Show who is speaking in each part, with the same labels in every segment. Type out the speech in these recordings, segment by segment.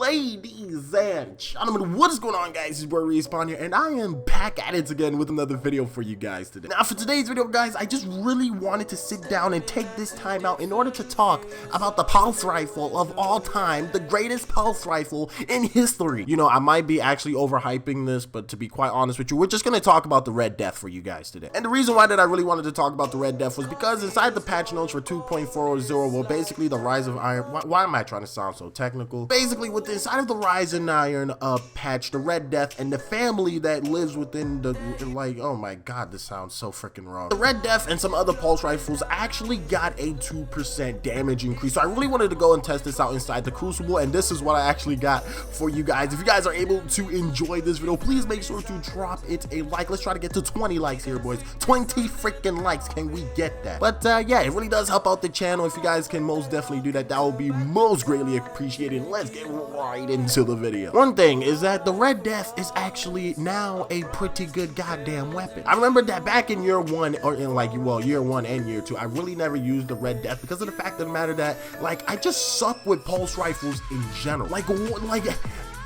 Speaker 1: Ladies and gentlemen, what is going on, guys? It's your boy Rxspawn here, and I am back at it again with another video for you guys today. Now, for today's video, guys, I just really wanted to sit down and take this time out in order to talk about the pulse rifle of all time, the greatest pulse rifle in history. You know, I might be actually overhyping this, but to be quite honest with you, we're just going to talk about the Red Death for you guys today. And the reason why that I really wanted to talk about the Red Death was because inside the patch notes for 2.40, well, basically the Rise of Iron, why am I trying to sound so technical? Basically, with inside of the Rise of Iron patch, the Red Death and the family that lives within the, like, oh my god, this sounds so freaking wrong. The Red Death and some other pulse rifles actually got a 2% damage increase. So I really wanted to go and test this out inside the Crucible, and this is what I actually got for you guys. If you guys are able to enjoy this video, please make sure to drop it a like. Let's try to get to 20 likes here, boys. 20 freaking likes. Can we get that? But yeah, it really does help out the channel. If you guys can most definitely do that, that would be most greatly appreciated. Let's get right into the video. One thing is that the Red Death is actually now a pretty good goddamn weapon. I remember that back in year one, or in like, well, year one and year two, I really never used the Red Death because of the fact of the matter that, like, I just suck with pulse rifles in general. Like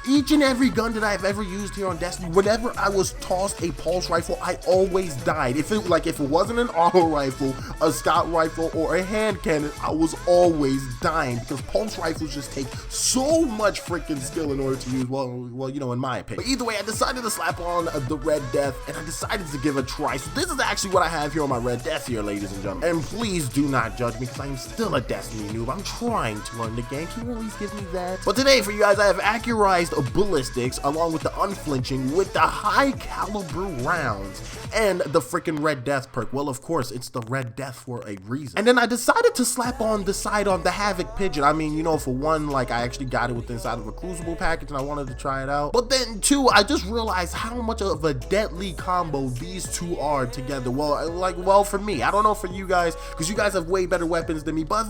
Speaker 1: each and every gun that I've ever used here on Destiny, whenever I was tossed a pulse rifle, I always died. If it wasn't an auto rifle, a scout rifle, or a hand cannon, I was always dying because pulse rifles just take so much freaking skill in order to use. Well, you know, in my opinion. But either way, I decided to slap on the Red Death, and I decided to give it a try. So this is actually what I have here on my Red Death here, ladies and gentlemen. And please do not judge me because I am still a Destiny noob. I'm trying to learn the game. Can you at least give me that? But today for you guys, I have accurized ballistics along with the unflinching with the high caliber rounds and the freaking Red Death perk. Well, of course, it's the Red Death for a reason. And then I decided to slap on the side on the Havoc Pigeon. I mean, you know, for one, like, I actually got it with inside of a Crucible package and I wanted to try it out. But then two, I just realized how much of a deadly combo these two are together. Well, for me, I don't know for you guys, because you guys have way better weapons than me, but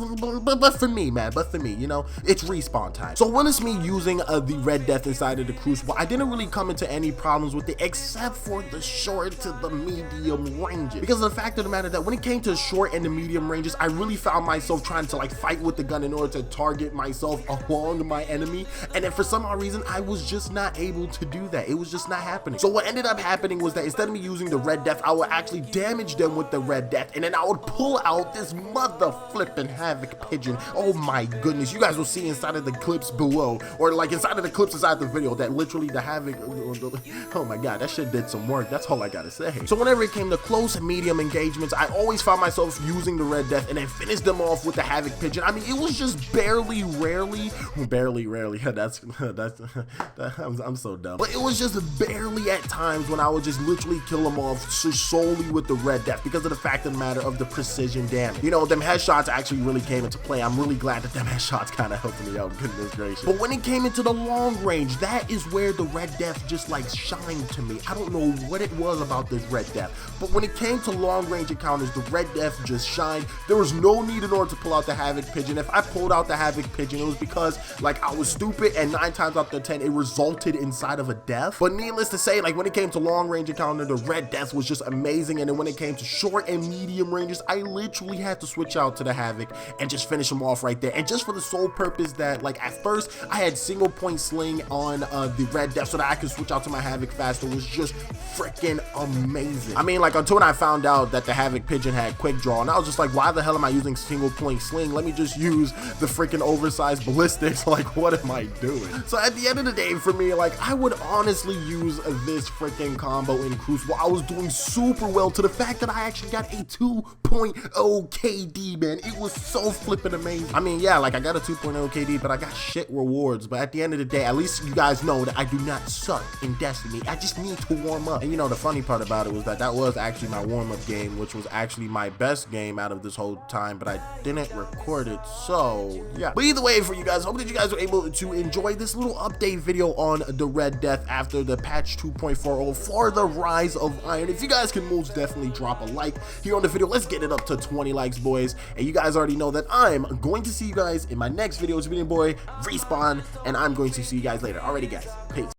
Speaker 1: for me, man, you know, it's respawn time. So when it's me using the Red Death inside of the Crucible, I didn't really come into any problems with it except for the short to the medium ranges, because of the fact of the matter that when it came to short and the medium ranges, I really found myself trying to like fight with the gun in order to target myself along my enemy, and then for some odd reason I was just not able to do that. It was just not happening. So what ended up happening was that instead of me using the Red Death, I would actually damage them with the Red Death, and then I would pull out this mother flipping Havoc Pigeon. Oh my goodness, you guys will see inside of the clips below, or like inside of the clips inside the video, that literally the Havoc, oh my god, that shit did some work. That's all I gotta say. So whenever it came to close and medium engagements, I always found myself using the Red Death and then finished them off with the Havoc Pigeon. I mean, it was just barely rarely, I'm so dumb, but it was just barely at times when I would just literally kill them off solely with the Red Death because of the fact of the matter of the precision damage. You know, them headshots actually really came into play. I'm really glad that them headshots kind of helped me out, goodness gracious. But when it came into the long range, that is where the Red Death just like shined to me. I don't know what it was about this Red Death, but when it came to long range encounters, the Red Death just shined. There was no need in order to pull out the Havoc Pigeon. If I pulled out the Havoc Pigeon, it was because like I was stupid, and 9 times out of 10 it resulted inside of a death. But needless to say, like when it came to long range encounter, the Red Death was just amazing. And then when it came to short and medium ranges, I literally had to switch out to the Havoc and just finish them off right there. And just for the sole purpose that, like, at first I had single point sling on the Red Death so that I could switch out to my Havoc faster, was just freaking amazing. I mean, like, until when I found out that the Havoc Pigeon had quick draw, and I was just like, why the hell am I using single point sling? Let me just use the freaking oversized ballistics. Like, what am I doing? So at the end of the day, for me, like, I would honestly use this freaking combo in Crucible. I was doing super well to the fact that I actually got a 2.0 KD, man. It was so flipping amazing. I mean, yeah, like, I got a 2.0 KD, but I got shit rewards. But at the end of the day, at least you guys know that I do not suck in Destiny. I just need to warm up. And you know, the funny part about it was that that was actually my warm-up game, which was actually my best game out of this whole time, but I didn't record it, so yeah. But either way, for you guys, hope that you guys were able to enjoy this little update video on the Red Death after the patch 2.40 for the Rise of Iron. If you guys can most definitely drop a like here on the video, let's get it up to 20 likes, boys. And you guys already know that I'm going to see you guys in my next video. It's been your boy Rxspawn, and I'm going to see you guys later. Alrighty, guys, peace.